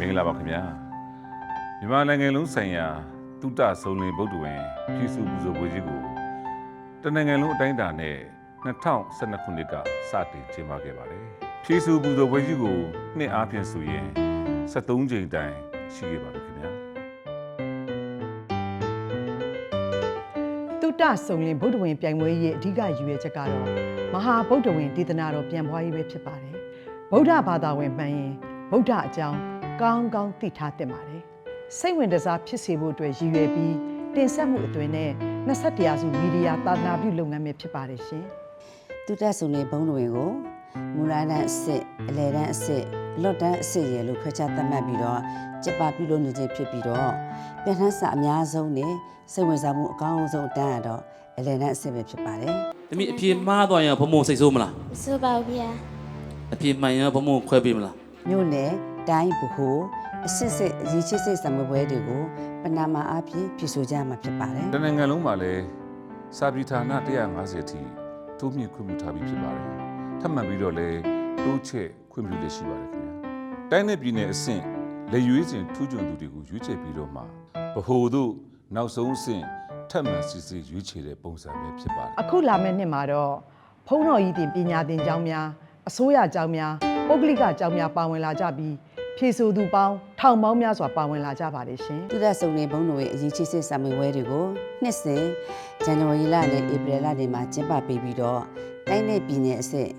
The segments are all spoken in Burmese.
မင်္ဂလာပါခင်ဗျာမြန်မာနိုင်ငံလုံးဆိုင်ရာတုတဆုံလင်ဗုဒ္ဓဝင်ပြည်စုပူဇော်ပွဲကြီးကိုတနိုင်ငံလုံးအတိုင်းအတာနဲ့2012ခုနှစ်ကစတင်ကျင်းပခဲ့ပါတယ်ပြည်စုပူဇော်ပွဲကြီးကိုနှစ်အားဖြင့်ဆိုရင်73ကြိမ်တိုင်ရှိခဲ့ပါပြီခင်ဗျာတုတဆုံလင်ဗုဒ္ဓဝင်ပြိုင်ပွဲရဲ့အဓိကရည်ရွယ်ချက်ကတော့မဟာဗုဒ္ဓဝင်ဒေသနာတော်ပြန်ပွားရေးပဲဖြစ်ပါတယ်ဗုဒ္ဓဘာသာဝင်မှန်ရင်ဗုဒ္ဓအကြောင်းကောင်းကောင်းသိထားသင့်ပါတယ်စိတ်ဝင်စားဖြစ်စေဖို့အတွက်ရည်ရွယ်ပြီးတင်ဆက်မှုအသွင်နဲ့21ရာစုမီဒီယာသာသနာပြုလုပ်ငန်းပဲဖြစ်ပါတယ်ရှင်တုတဆုံလင်ဘုံတော်ဝင်ကိုမူလတန်းအစစ်အလယ်တန်းအစစ်အလွတ်တန်းအစစ်ရလို့ခွဲခြားသတ်မှတ်ပြီးတော့ကျက်ပပြုလုပ်နေခြင်းဖြစ်ပြီးတော့ပြန်ထမ်းစာအများဆုံးနဲ့စိတ်ဝင်စားမှုအကောင်းဆုံးအတန်းရတော့အလယ်တန်းအစစ်ပဲဖြစ်ပါတယ်။သမီးအပြေမှားသွားရင်ဘုံဘုံစိတ်ဆိုးမလား။ဆိုပါဘူးဗျာ။အပြေမှန်ရင်ဘုံဘုံခွဲပေးမလား။မြို့နယ်တိုင်းဗဟိုအစစ်စစ်အရေးချင်းစစ်စံပွဲတွေကိုပဏာမအဖြစ်ဖြည့်ဆို့ကြမှာဖြစ်ပါတယ်။တနိုင်ငံလုံးမှာလည်းစာပေဌာန150အထိတိုးမြင့်ခွင့်ပြုထားပြီးဖြစ်ပါတယ်။ထပ်မံပြီးတော့လည်းတိုးချဲ့ခွင့်ပြုလက်ရှိပါတယ်ခင်ဗျာ။တိုင်းနယ်ပြည်နယ်အဆင့်လက်ရွေးစဉ်ထူးချွန်သူတွေကိုရွေးချယ်ပြီးတော့မှဗဟိုတို့နောက်ဆုံးအဆင့်ထပ်မံစစ်ဆေးရွေးချယ်တဲ့ပုံစံပဲဖြစ်ပါတယ်အခုလာမယ့်နှစ်မှာတော့ဘုန်းတော်ကြီးတင်ပညာသင်ကျောင်းများအစိုးရကျောင်းများပုဂ္ဂလိကကျောင်းများပါဝင်လာကြပြီးဖြည့်ဆို့သူပေါင်းထောင်ပေါင်းများစွာပါဝင်လာကြပါတယ်ရှင်တုဒဆုံလင်ဘုံတော်ရဲ့အရေးကြီးစစ်စံပွဲတွေကိုနှစ်စဉ်ဇန်နဝါရီလနဲ့ဧပြီလတွေမှာကျင်းပပေးပြီးတော့တိုင်းနယ်ပြည်နယ်အဆင့်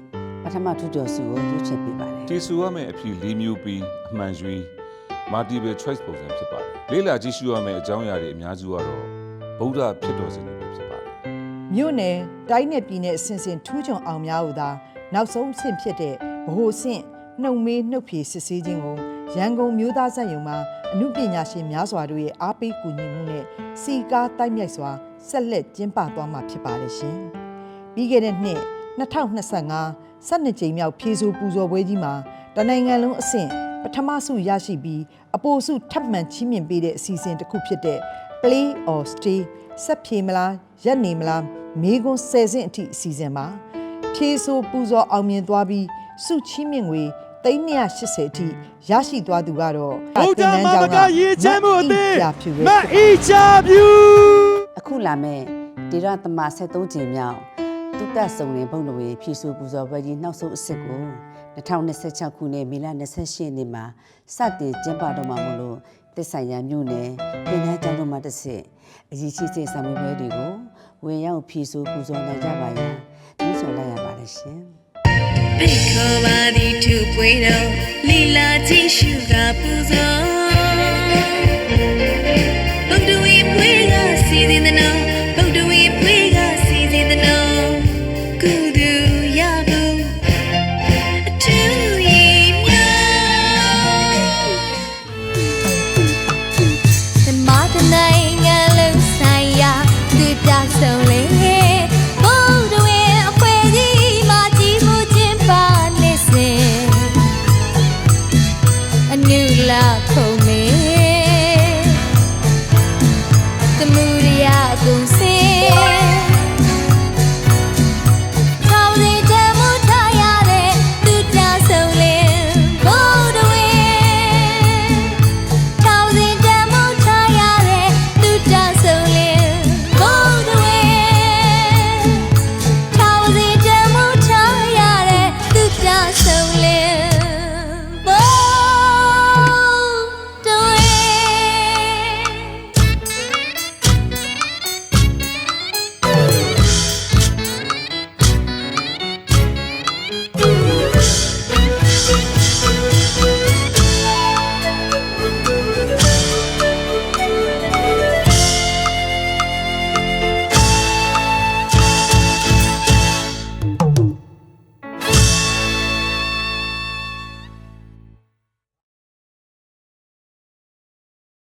ပထမထူးကျော်စုကိုရွေးချယ်ပေးပါတယ်ဖြည့်ဆို့ရမယ့်အဖြစ်၄မျိုးပြီးအမှန်ရွေးmultiple choice ပုံစံဖြစ်ပါတယ်။လေးလာကြည့်ရှုရမယ့်အကြောင်းအရာတွေအများစုကတော့ဗုဒ္ဓဖြစ်တော်စင်တွေပဲဖြစ်ပါတယ်။မြို့နယ်တိုင်းနယ်ပြည်နယ်အဆင့်ဆင့်ထူးချွန်အောင်များဟုသာနောက်ဆုံးအဆင့်ဖြစ်တဲ့ဗဟိုအဆင့်နှုတ်မေးနှုတ်ဖြေစစ်ဆေးခြင်းကိုရန်ကုန်မြို့သားစက်ရုံမှာအမှုပညာရှင်များစွာတို့ရဲ့အားပေးကူညီမှုနဲ့စီကားတိုက်မြိုက်စွာဆက်လက်ကျင်းပသွားမှာဖြစ်ပါတယ်ရှင်။ပြီးခဲ့တဲ့နှစ်2025 12ကြိမ်မြောက်ဖြည့်ဆို့ပူဇော်ပွဲကြီးမှာတနိုင်ငံလုံးအဆင့်ပထမဆုရရှိပြီးအပိုဆုထပ်မံချီးမြှင့်ပေးတဲ့အစီအစဉ်တစ်ခုဖြစ်တဲ့ Play or Stay ဆက်ဖြေမလားရက်နေမလားမေးခွန်း10ဆင့်အထိအစီအစဉ်မှာဖြည့်ဆို့ပူဇော်အောင်မြင်သွားပြီးဆုချီးမြှင့်ငွေ380အထိရရှိသွားသူကတော့ဗုဒ္ဓမာမကရေးချမ်းမှုအသေးမအီချဖြူအခုလာမဲ့ဒေရသမ73ကြိမ်မြောက်တုတဆုံလင်ဘုံတော်ရဲ့ဖြည့်ဆို့ပူဇော်ပွဲကြီးနောက်ဆုံးအစစ်ကို2026ခုနှစ်မေလ28ရက်နေ့မှာစတင်ကျင်းပတော့မှာမလို့သက်ဆိုင်ရာမြို့နယ်ပြည်내ကျောင်းတော်မှာတစ်စစ်အရေးကြီးတဲ့စာမေးပွဲတွေကိုဝင်ရောက်ဖြည့်ဆို့ပူဇော်နိုင်ကြပါရန်ညွှန်ဆိုလိုက်ရပါတယ်ရှင်ပိတ်ခေါ်ပါသည်သူပွေတော်လီလာကြည့်ရှုကပူဇော်ဘုဒ္ဓဝီပွေကစီစဉ်တဲ့နော်ဘုဒ္ဓဝီပွေကစီစဉ်တဲ့နော်ကုသူရဘူးအထူးရင်မြောင်းမတနိုင်ငံလုံးဆိုင်ရာသူတဆုံလေဘုဒ္ဓဝီအခွေကြီးမှာကြီးမှုချင်းပါနေစေအနုလာခုံမေတမှုရရကုန်စေ